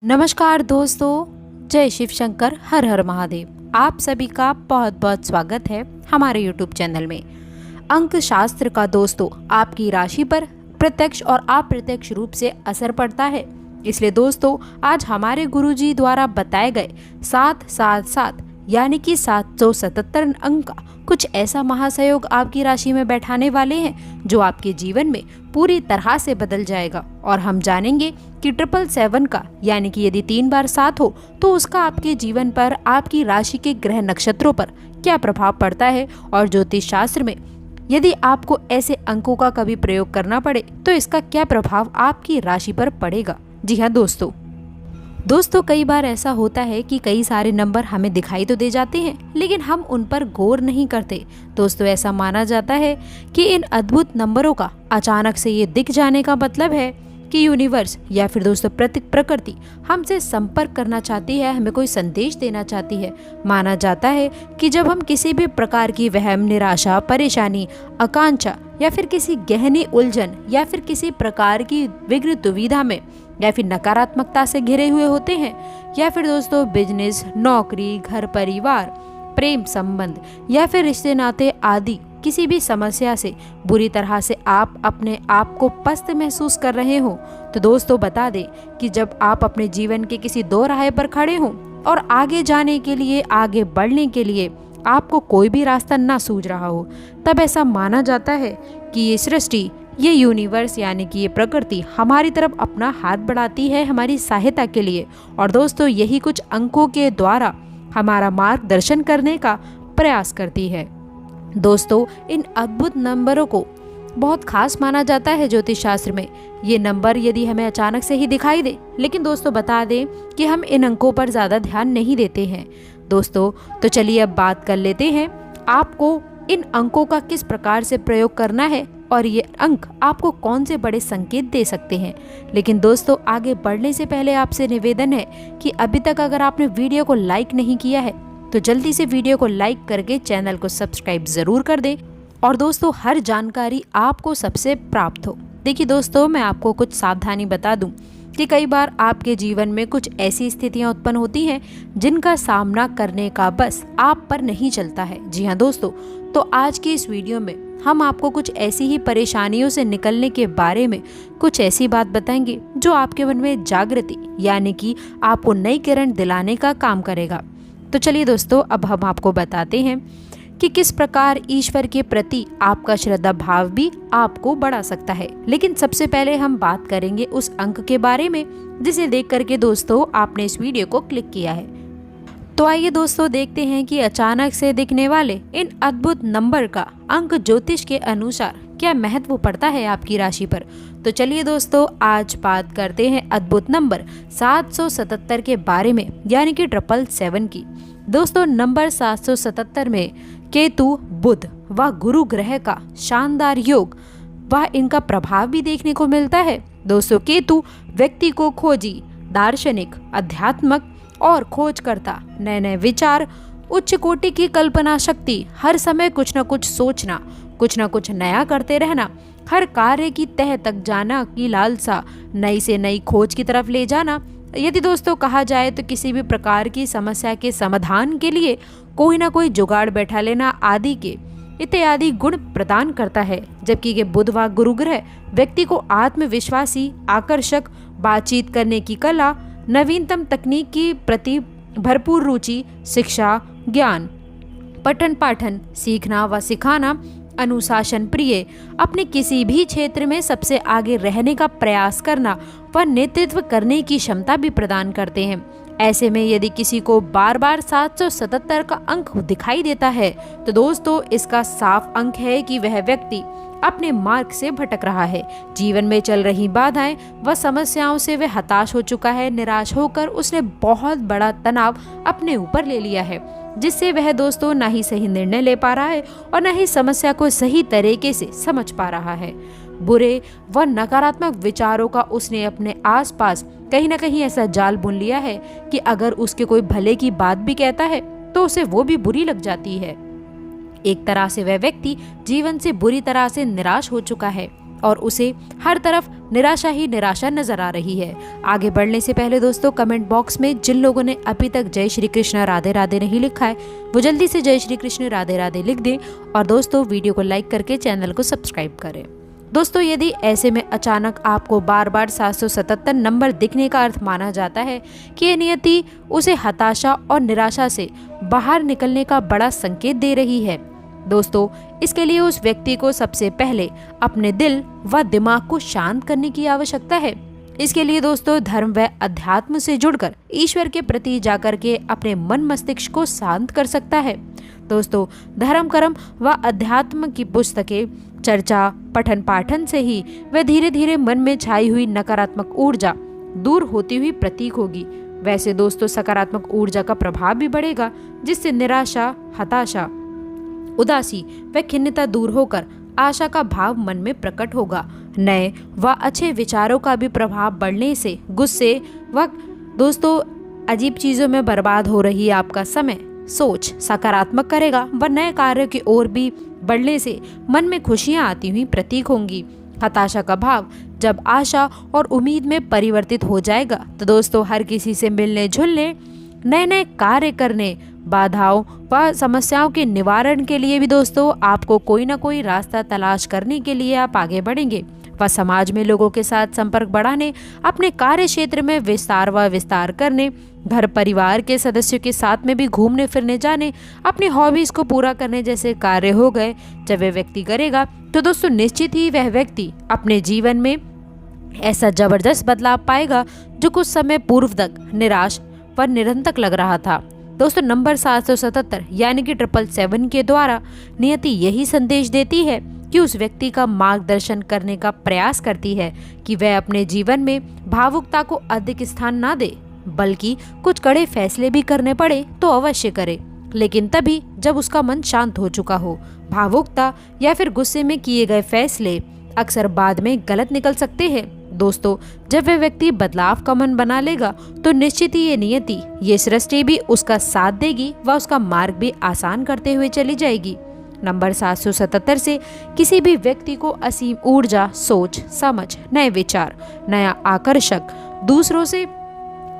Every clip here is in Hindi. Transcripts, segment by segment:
नमस्कार दोस्तों, जय शिव शंकर, हर हर महादेव। आप सभी का बहुत बहुत स्वागत है हमारे यूट्यूब चैनल में। अंक शास्त्र का दोस्तों आपकी राशि पर प्रत्यक्ष और अप्रत्यक्ष रूप से असर पड़ता है। इसलिए दोस्तों आज हमारे गुरुजी द्वारा बताए गए 777 यानी कि 777 अंक का कुछ ऐसा महासयोग आपकी राशि में बैठाने वाले हैं जो आपके जीवन में पूरी तरह से बदल जाएगा। और हम जानेंगे कि 777 का यानी कि यदि 3 बार 7 हो तो उसका आपके जीवन पर, आपकी राशि के ग्रह नक्षत्रों पर क्या प्रभाव पड़ता है। और ज्योतिष शास्त्र में यदि आपको ऐसे अंकों का कभी प्रयोग करना पड़े तो इसका क्या प्रभाव आपकी राशि पर पड़ेगा। जी हाँ दोस्तों कई बार ऐसा होता है कि कई सारे नंबर हमें दिखाई तो दे जाते हैं लेकिन हम उन पर गौर नहीं करते। दोस्तों ऐसा माना जाता है कि इन अद्भुत नंबरों का अचानक से ये दिख जाने का मतलब है कि यूनिवर्स या फिर दोस्तों प्रकृति हमसे संपर्क करना चाहती है, हमें कोई संदेश देना चाहती है। माना जाता है कि जब हम किसी भी प्रकार की वहम, निराशा, परेशानी, आकांक्षा या फिर किसी गहनी उलझन या फिर किसी प्रकार की विघ्न दुविधा में या फिर नकारात्मकता से घिरे हुए होते हैं, या फिर दोस्तों बिजनेस, नौकरी, घर परिवार, प्रेम संबंध या फिर रिश्ते नाते आदि किसी भी समस्या से बुरी तरह से आप अपने आप को पस्त महसूस कर रहे हो, तो दोस्तों बता दें कि जब आप अपने जीवन के किसी दो राह पर खड़े हो और आगे जाने के लिए, आगे बढ़ने के लिए आपको कोई भी रास्ता ना सूझ रहा हो, तब ऐसा माना जाता है कि ये सृष्टि, ये यूनिवर्स यानी कि ये प्रकृति हमारी तरफ अपना हाथ बढ़ाती है हमारी सहायता के लिए। और दोस्तों यही कुछ अंकों के द्वारा हमारा मार्गदर्शन करने का प्रयास करती है। दोस्तों इन अद्भुत नंबरों को बहुत खास माना जाता है ज्योतिष शास्त्र में। ये नंबर यदि हमें अचानक से ही दिखाई दे, लेकिन दोस्तों बता दें कि हम इन अंकों पर ज़्यादा ध्यान नहीं देते हैं। दोस्तों तो चलिए अब बात कर लेते हैं आपको इन अंकों का किस प्रकार से प्रयोग करना है और ये अंक आपको कौन से बड़े संकेत दे सकते हैं। लेकिन दोस्तों आगे बढ़ने से पहले आपसे निवेदन है कि अभी तक अगर आपने वीडियो को लाइक नहीं किया है तो जल्दी से वीडियो को लाइक करके चैनल को सब्सक्राइब जरूर कर दें और दोस्तों हर जानकारी आपको सबसे प्राप्त हो। देखिए दोस्तों मैं आपको कुछ सावधानी बता दूं कि कई बार आपके जीवन में कुछ ऐसी स्थितियां उत्पन्न होती हैं जिनका सामना करने का बस आप पर नहीं चलता है। जी हाँ दोस्तों, तो आज की इस वीडियो में हम आपको कुछ ऐसी ही परेशानियों से निकलने के बारे में कुछ ऐसी बात बताएंगे जो आपके मन में जागृति यानी कि आपको नई किरण दिलाने का काम करेगा। तो चलिए दोस्तों अब हम आपको बताते हैं कि किस प्रकार ईश्वर के प्रति आपका श्रद्धा भाव भी आपको बढ़ा सकता है। लेकिन सबसे पहले हम बात करेंगे उस अंक के बारे में जिसे देख करके दोस्तों आपने इस वीडियो को क्लिक किया है। तो आइए दोस्तों देखते हैं कि अचानक से दिखने वाले इन अद्भुत नंबर का अंक ज्योतिष के अनुसार क्या महत्व पड़ता है आपकी राशि पर। तो चलिए दोस्तों आज बात करते हैं अद्भुत नंबर 777 के बारे में यानी कि 777 की। दोस्तों नंबर 777 में केतु, बुध व गुरु ग्रह का शानदार योग व इनका प्रभाव भी देखने को मिलता है। दोस्तों केतु व्यक्ति को खोजी, दार्शनिक, अध्यात्मक और खोजकर्ता, नए नए विचार, उच्च कोटि की कल्पना शक्ति, हर समय कुछ न कुछ सोचना, कुछ न कुछ नया करते रहना, हर कार्य की तह तक जाना की लालसा, नई से नई खोज की तरफ ले जाना। यदि दोस्तों कहा जाए तो किसी भी प्रकार की समस्या के समाधान के लिए कोई ना कोई जुगाड़ बैठा लेना आदि के इत्यादि गुण प्रदान करता है। जबकि ये बुध व गुरु ग्रह व्यक्ति को आत्मविश्वासी, आकर्षक, बातचीत करने की कला, नवीनतम तकनीक की प्रति भरपूर रुचि, शिक्षा, ज्ञान, पठन पाठन, सीखना व सिखाना, अनुशासन प्रिय, अपने किसी भी क्षेत्र में सबसे आगे रहने का प्रयास करना व नेतृत्व करने की क्षमता भी प्रदान करते हैं। ऐसे में यदि किसी को बार बार 777 का अंक दिखाई देता है तो दोस्तों इसका साफ अंक है कि वह व्यक्ति अपने मार्ग से भटक रहा है। जीवन में चल रही बाधाएं व समस्याओं से वह हताश हो चुका है। निराश होकर उसने बहुत बड़ा तनाव अपने ऊपर ले लिया है, जिससे वह दोस्तों ना ही सही निर्णय ले पा रहा है और न ही समस्या को सही तरीके से समझ पा रहा है। बुरे व नकारात्मक विचारों का उसने अपने आसपास कहीं ना कहीं ऐसा जाल बुन लिया है कि अगर उसके कोई भले की बात भी कहता है तो उसे वो भी बुरी लग जाती है। एक तरह से वह व्यक्ति जीवन से बुरी तरह से निराश हो चुका है और उसे हर तरफ निराशा ही निराशा नजर आ रही है। आगे बढ़ने से पहले दोस्तों कमेंट बॉक्स में जिन लोगों ने अभी तक जय श्री कृष्ण राधे राधे नहीं लिखा है वो जल्दी से जय श्री कृष्ण राधे राधे लिख दें और दोस्तों वीडियो को लाइक करके चैनल को सब्सक्राइब करें। दोस्तों यदि ऐसे में अचानक आपको बार बार 777 नंबर दिखने का अर्थ माना जाता है कि ये नियति उसे हताशा और निराशा से बाहर निकलने का बड़ा संकेत दे रही है। दोस्तों इसके लिए उस व्यक्ति को सबसे पहले अपने दिल व दिमाग को शांत करने की आवश्यकता है। इसके लिए दोस्तों धर्म व अध्यात्म से जुड़कर ईश्वर के प्रति जाकर के अपने मन मस्तिष्क को शांत कर सकता है। दोस्तों धर्म कर्म व अध्यात्म की पुस्तकें चर्चा पठन पाठन से ही वह धीरे धीरे मन में छाई हुई नकारात्मक ऊर्जा दूर होती हुई प्रतीक होगी। वैसे दोस्तों सकारात्मक ऊर्जा का प्रभाव भी बढ़ेगा जिससे निराशा हताशा उदासी व खिन्नता दूर होकर आशा का भाव मन में प्रकट होगा। नए व अच्छे विचारों का भी प्रभाव बढ़ने से गुस्से व दोस्तों अजीब चीजों में बर्बाद हो रही आपका समय सोच सकारात्मक करेगा व नए कार्य की ओर भी बढ़ने से मन में खुशियां आती हुई प्रतीक होंगी। हताशा का भाव जब आशा और उम्मीद में परिवर्तित हो जाएगा तो दोस्तों हर किसी से मिलने जुलने नए नए कार्य करने बाधाओं व समस्याओं के निवारण के लिए भी दोस्तों आपको कोई ना कोई रास्ता तलाश करने के लिए आप आगे बढ़ेंगे व समाज में लोगों के साथ संपर्क बढ़ाने अपने कार्य क्षेत्र में विस्तार करने घर परिवार के सदस्यों के साथ में भी घूमने फिरने जाने अपनी हॉबीज को पूरा करने जैसे कार्य हो गए जब वह व्यक्ति करेगा तो दोस्तों निश्चित ही वह व्यक्ति अपने जीवन में ऐसा जबरदस्त बदलाव पाएगा जो कुछ समय पूर्व तक निराश व निरंतर लग रहा था। दोस्तों नंबर 777 यानी कि 777 के द्वारा नियति यही संदेश देती है कि उस व्यक्ति का मार्गदर्शन करने का प्रयास करती है कि वह अपने जीवन में भावुकता को अधिक स्थान ना दे बल्कि कुछ कड़े फैसले भी करने पड़े तो अवश्य करे, लेकिन तभी जब उसका मन शांत हो चुका हो। भावुकता या फिर गुस्से में किए गए फैसले अक्सर बाद में गलत निकल सकते हैं। दोस्तों जब वह व्यक्ति बदलाव का मन बना लेगा तो निश्चित ही ये नियति ये सृष्टि भी उसका साथ देगी व उसका मार्ग भी आसान करते हुए चली जाएगी। नंबर 777 से किसी भी व्यक्ति को असीम ऊर्जा सोच समझ नए विचार नया आकर्षक दूसरों से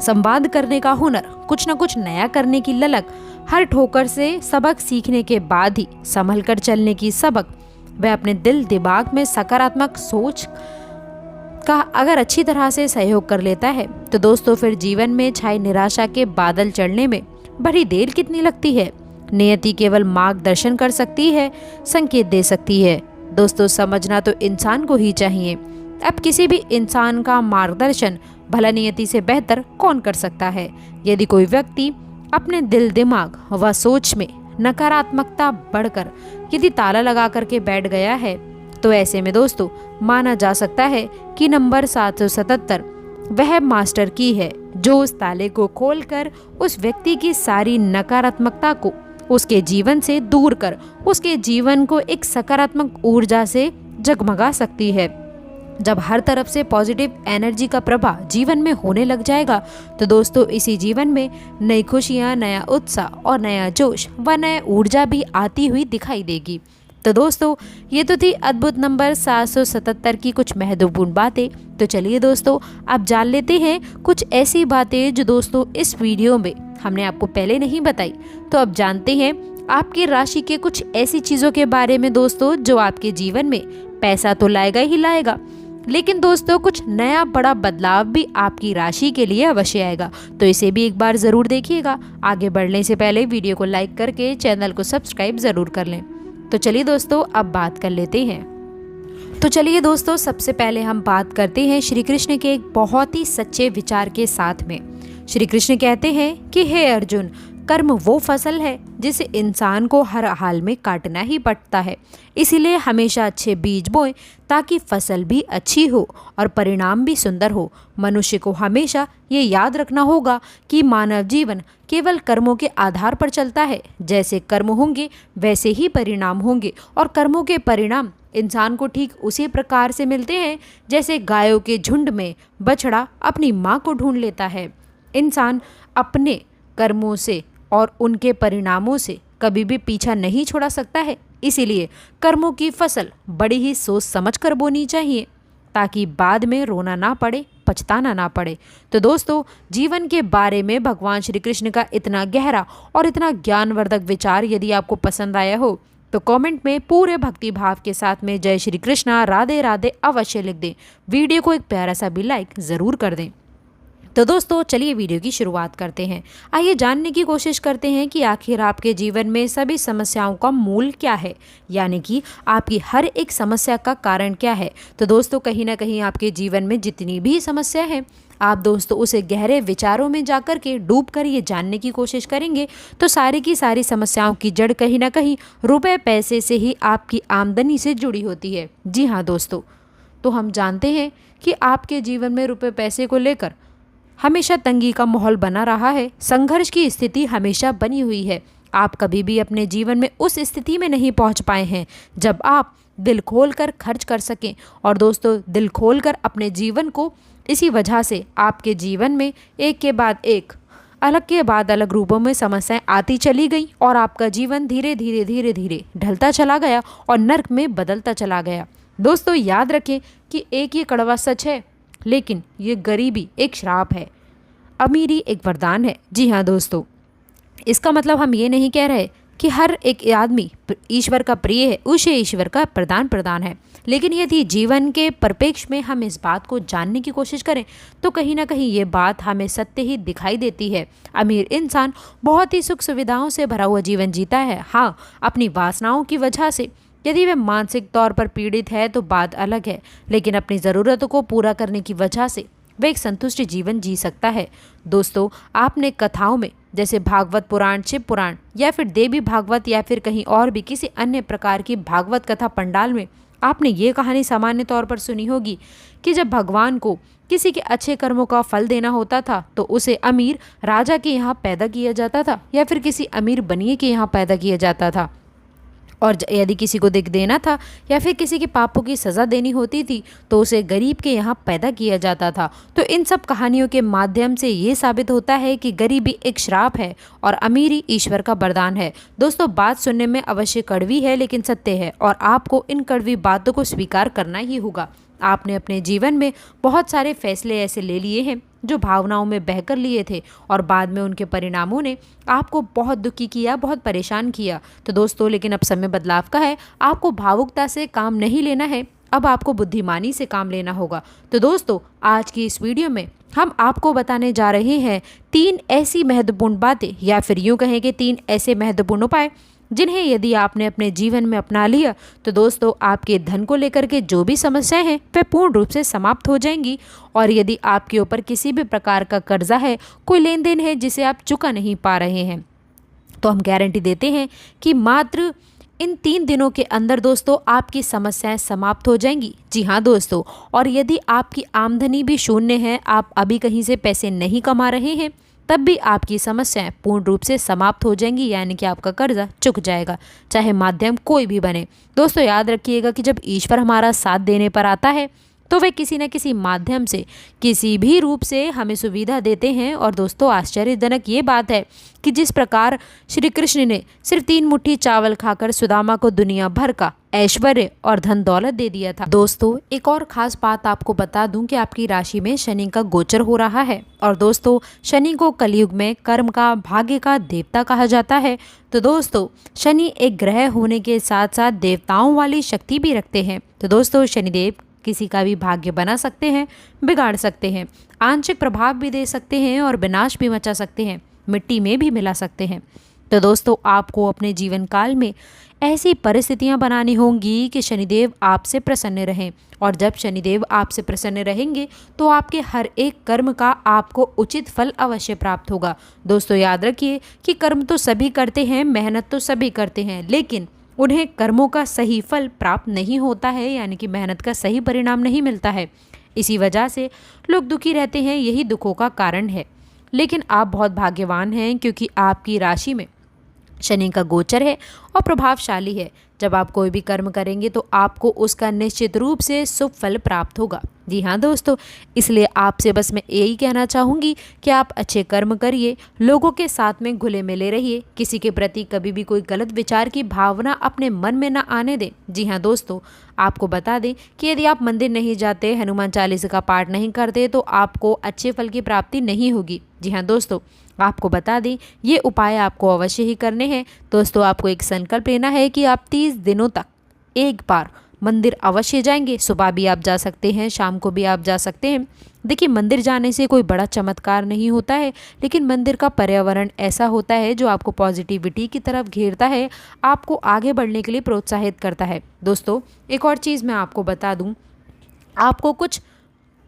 संवाद करने का हुनर कुछ न कुछ नया करने की ललक हर ठोकर से सबक सीखने के बाद ही संभल कर चलने की सबक वह अपने दिल दिमाग में सकारात्मक सोच का अगर अच्छी तरह से सहयोग कर लेता है तो दोस्तों फिर जीवन में छाई निराशा के बादल चढ़ने में बड़ी देर कितनी लगती है। नियति केवल मार्गदर्शन कर सकती है संकेत दे सकती है। दोस्तों समझना तो इंसान को ही चाहिए। अब किसी भी इंसान का मार्गदर्शन भला नियति से बेहतर कौन कर सकता है। यदि कोई व्यक्ति अपने दिल दिमाग व सोच में नकारात्मकता बढ़कर यदि ताला लगा करके बैठ गया है तो ऐसे में दोस्तों माना जा सकता है कि नंबर 777 वह मास्टर की है जो उस ताले को खोलकर उस व्यक्ति की सारी नकारात्मकता को उसके जीवन से दूर कर उसके जीवन को एक सकारात्मक ऊर्जा से जगमगा सकती है। जब हर तरफ से पॉजिटिव एनर्जी का प्रभाव जीवन में होने लग जाएगा तो दोस्तों इसी जीवन में नई खुशियां नया उत्साह और नया जोश व नया ऊर्जा भी आती हुई दिखाई देगी। तो दोस्तों ये तो थी अद्भुत नंबर 777 की कुछ महत्वपूर्ण बातें। तो चलिए दोस्तों अब जान लेते हैं कुछ ऐसी बातें जो दोस्तों इस वीडियो में हमने आपको पहले नहीं बताई। तो अब जानते हैं आपकी राशि के कुछ ऐसी चीज़ों के बारे में दोस्तों जो आपके जीवन में पैसा तो लाएगा ही लाएगा, लेकिन दोस्तों कुछ नया बड़ा बदलाव भी आपकी राशि के लिए अवश्य आएगा। तो इसे भी एक बार ज़रूर देखिएगा। आगे बढ़ने से पहले वीडियो को लाइक करके चैनल को सब्सक्राइब ज़रूर कर लें। तो चलिए दोस्तों अब बात कर लेते हैं। तो चलिए दोस्तों सबसे पहले हम बात करते हैं श्री कृष्ण के एक बहुत ही सच्चे विचार के साथ में। श्री कृष्ण कहते हैं कि हे अर्जुन, कर्म वो फसल है जिसे इंसान को हर हाल में काटना ही पड़ता है, इसीलिए हमेशा अच्छे बीज बोएं ताकि फसल भी अच्छी हो और परिणाम भी सुंदर हो। मनुष्य को हमेशा ये याद रखना होगा कि मानव जीवन केवल कर्मों के आधार पर चलता है। जैसे कर्म होंगे वैसे ही परिणाम होंगे और कर्मों के परिणाम इंसान को ठीक उसी प्रकार से मिलते हैं जैसे गायों के झुंड में बछड़ा अपनी माँ को ढूंढ लेता है। इंसान अपने कर्मों से और उनके परिणामों से कभी भी पीछा नहीं छुड़ा सकता है। इसीलिए कर्मों की फसल बड़ी ही सोच समझ कर बोनी चाहिए, ताकि बाद में रोना ना पड़े, पछताना ना पड़े। तो दोस्तों, जीवन के बारे में भगवान श्री कृष्ण का इतना गहरा और इतना ज्ञानवर्धक विचार यदि आपको पसंद आया हो तो कमेंट में पूरे भक्ति भाव के साथ में जय श्री कृष्णा, राधे राधे अवश्य लिख दें। वीडियो को एक प्यारा सा भी लाइक ज़रूर कर दें। तो दोस्तों, चलिए वीडियो की शुरुआत करते हैं। आइए जानने की कोशिश करते हैं कि आखिर आपके जीवन में सभी समस्याओं का मूल क्या है, यानी कि आपकी हर एक समस्या का कारण क्या है। तो दोस्तों, कहीं ना कहीं आपके जीवन में जितनी भी समस्या है, आप दोस्तों उसे गहरे विचारों में जाकर के डूब कर ये जानने की कोशिश करेंगे तो सारी की सारी समस्याओं की जड़ कहीं ना कहीं रुपए पैसे से ही, आपकी आमदनी से जुड़ी होती है। जी हाँ दोस्तों, तो हम जानते हैं कि आपके जीवन में रुपए पैसे को लेकर हमेशा तंगी का माहौल बना रहा है, संघर्ष की स्थिति हमेशा बनी हुई है। आप कभी भी अपने जीवन में उस स्थिति में नहीं पहुंच पाए हैं जब आप दिल खोलकर खर्च कर सकें। और दोस्तों, दिल खोलकर अपने जीवन को, इसी वजह से आपके जीवन में एक के बाद एक, अलग के बाद अलग रूपों में समस्याएं आती चली गई और आपका जीवन धीरे धीरे धीरे धीरे ढलता चला गया और नर्क में बदलता चला गया। दोस्तों, याद रखें कि एक ये कड़वा सच है, लेकिन ये गरीबी एक श्राप है, अमीरी एक वरदान है। जी हाँ दोस्तों, इसका मतलब हम ये नहीं कह रहे कि हर एक आदमी ईश्वर का प्रिय है, उसे ईश्वर का प्रदान है। लेकिन यदि जीवन के परिप्रेक्ष्य में हम इस बात को जानने की कोशिश करें तो कहीं ना कहीं ये बात हमें सत्य ही दिखाई देती है। अमीर इंसान बहुत ही सुख सुविधाओं से भरा हुआ जीवन जीता है। हाँ, अपनी वासनाओं की वजह से यदि वह मानसिक तौर पर पीड़ित है तो बात अलग है, लेकिन अपनी ज़रूरतों को पूरा करने की वजह से वह एक संतुष्ट जीवन जी सकता है। दोस्तों, आपने कथाओं में जैसे भागवत पुराण, शिव पुराण या फिर देवी भागवत या फिर कहीं और भी किसी अन्य प्रकार की भागवत कथा पंडाल में आपने ये कहानी सामान्य तौर पर सुनी होगी कि जब भगवान को किसी के अच्छे कर्मों का फल देना होता था तो उसे अमीर राजा के यहाँ पैदा किया जाता था या फिर किसी अमीर बनिए के यहाँ पैदा किया जाता था। और यदि किसी को दिख देना था या फिर किसी के पापों की सज़ा देनी होती थी तो उसे गरीब के यहाँ पैदा किया जाता था। तो इन सब कहानियों के माध्यम से ये साबित होता है कि गरीबी एक श्राप है और अमीरी ईश्वर का वरदान है। दोस्तों, बात सुनने में अवश्य कड़वी है, लेकिन सत्य है और आपको इन कड़वी बातों को स्वीकार करना ही होगा। आपने अपने जीवन में बहुत सारे फैसले ऐसे ले लिए हैं जो भावनाओं में बहकर लिए थे और बाद में उनके परिणामों ने आपको बहुत दुखी किया, बहुत परेशान किया। तो दोस्तों, लेकिन अब समय बदलाव का है। आपको भावुकता से काम नहीं लेना है, अब आपको बुद्धिमानी से काम लेना होगा। तो दोस्तों, आज की इस वीडियो में हम आपको बताने जा रहे हैं 3 ऐसी महत्वपूर्ण बातें या फिर यूँ कहें कि 3 ऐसे महत्वपूर्ण उपाय जिन्हें यदि आपने अपने जीवन में अपना लिया तो दोस्तों, आपके धन को लेकर के जो भी समस्याएं हैं वह पूर्ण रूप से समाप्त हो जाएंगी। और यदि आपके ऊपर किसी भी प्रकार का कर्जा है, कोई लेन देन है जिसे आप चुका नहीं पा रहे हैं, तो हम गारंटी देते हैं कि मात्र इन 3 दिनों के अंदर दोस्तों आपकी समस्याएं समाप्त हो जाएंगी। जी हाँ दोस्तों, और यदि आपकी आमदनी भी शून्य है, आप अभी कहीं से पैसे नहीं कमा रहे हैं, तब भी आपकी समस्याएं पूर्ण रूप से समाप्त हो जाएंगी, यानी कि आपका कर्जा चुक जाएगा, चाहे माध्यम कोई भी बने। दोस्तों, याद रखिएगा कि जब ईश्वर हमारा साथ देने पर आता है तो वे किसी न किसी माध्यम से, किसी भी रूप से हमें सुविधा देते हैं। और दोस्तों, आश्चर्यजनक ये बात है कि जिस प्रकार श्री कृष्ण ने सिर्फ 3 मुट्ठी चावल खाकर सुदामा को दुनिया भर का ऐश्वर्य और धन दौलत दे दिया था। दोस्तों, एक और खास बात आपको बता दूं कि आपकी राशि में शनि का गोचर हो रहा है। और दोस्तों, शनि को कलयुग में कर्म का, भाग्य का देवता कहा जाता है। तो दोस्तों, शनि एक ग्रह होने के साथ साथ देवताओं वाली शक्ति भी रखते हैं। तो दोस्तों, शनिदेव किसी का भी भाग्य बना सकते हैं, बिगाड़ सकते हैं, आंशिक प्रभाव भी दे सकते हैं और विनाश भी मचा सकते हैं, मिट्टी में भी मिला सकते हैं। तो दोस्तों, आपको अपने जीवन काल में ऐसी परिस्थितियां बनानी होंगी कि शनिदेव आपसे प्रसन्न रहें। और जब शनिदेव आपसे प्रसन्न रहेंगे तो आपके हर एक कर्म का आपको उचित फल अवश्य प्राप्त होगा। दोस्तों, याद रखिए कि कर्म तो सभी करते हैं, मेहनत तो सभी करते हैं, लेकिन उन्हें कर्मों का सही फल प्राप्त नहीं होता है, यानी कि मेहनत का सही परिणाम नहीं मिलता है। इसी वजह से लोग दुखी रहते हैं, यही दुखों का कारण है। लेकिन आप बहुत भाग्यवान हैं क्योंकि आपकी राशि में शनि का गोचर है और प्रभावशाली है। जब आप कोई भी कर्म करेंगे तो आपको उसका निश्चित रूप से शुभ फल प्राप्त होगा। जी हाँ दोस्तों, इसलिए आपसे बस मैं यही कहना चाहूँगी कि आप अच्छे कर्म करिए, लोगों के साथ में घुले मिले रहिए, किसी के प्रति कभी भी कोई गलत विचार की भावना अपने मन में ना आने दें। जी हाँ दोस्तों, आपको बता दें कि यदि आप मंदिर नहीं जाते, हनुमान चालीसा का पाठ नहीं करते तो आपको अच्छे फल की प्राप्ति नहीं होगी। जी हाँ दोस्तों, आपको बता दें ये उपाय आपको अवश्य ही करने हैं। दोस्तों, आपको एक संकल्प लेना है कि आप 30 दिनों तक एक बार मंदिर अवश्य जाएंगे। सुबह भी आप जा सकते हैं, शाम को भी आप जा सकते हैं। देखिए, मंदिर जाने से कोई बड़ा चमत्कार नहीं होता है, लेकिन मंदिर का पर्यावरण ऐसा होता है जो आपको पॉजिटिविटी की तरफ घेरता है, आपको आगे बढ़ने के लिए प्रोत्साहित करता है। दोस्तों, एक और चीज़ मैं आपको बता दूं, आपको कुछ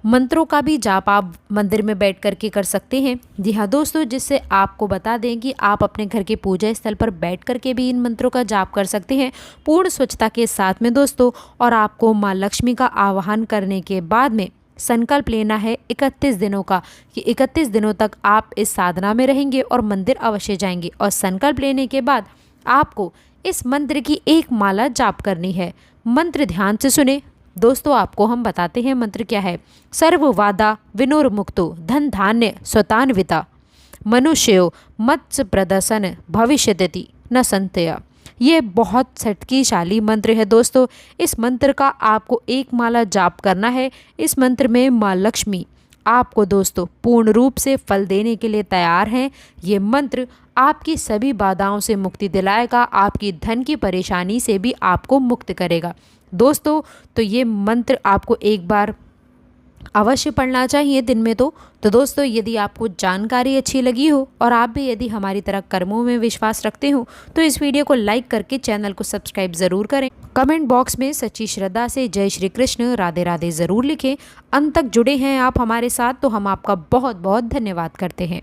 मंत्रों का भी जाप आप मंदिर में बैठ करके कर सकते हैं। जी हाँ दोस्तों, जिससे आपको बता दें कि आप अपने घर के पूजा स्थल पर बैठ करके भी इन मंत्रों का जाप कर सकते हैं पूर्ण स्वच्छता के साथ में दोस्तों। और आपको माँ लक्ष्मी का आवाहन करने के बाद में संकल्प लेना है 31 दिनों का, कि 31 दिनों तक आप इस साधना में रहेंगे और मंदिर अवश्य जाएंगे। और संकल्प लेने के बाद आपको इस मंत्र की एक माला जाप करनी है। मंत्र ध्यान से सुने दोस्तों, आपको हम बताते हैं मंत्र क्या है। सर्ववादा विनोर्मुक्तो धन धान्य स्वतान्विता मनुष्यो मत्स्य प्रदर्शन भविष्यति न संतया। ये बहुत शक्तिशाली मंत्र है दोस्तों। इस मंत्र का आपको एक माला जाप करना है। इस मंत्र में माँ लक्ष्मी आपको दोस्तों पूर्ण रूप से फल देने के लिए तैयार हैं। ये मंत्र आपकी सभी बाधाओं से मुक्ति दिलाएगा, आपकी धन की परेशानी से भी आपको मुक्त करेगा दोस्तों। तो ये मंत्र आपको एक बार अवश्य पढ़ना चाहिए दिन में। तो दोस्तों, यदि आपको जानकारी अच्छी लगी हो और आप भी यदि हमारी तरह कर्मों में विश्वास रखते हो तो इस वीडियो को लाइक करके चैनल को सब्सक्राइब ज़रूर करें। कमेंट बॉक्स में सच्ची श्रद्धा से जय श्री कृष्ण राधे राधे ज़रूर लिखें। अंत तक जुड़े हैं आप हमारे साथ तो हम आपका बहुत बहुत धन्यवाद करते हैं।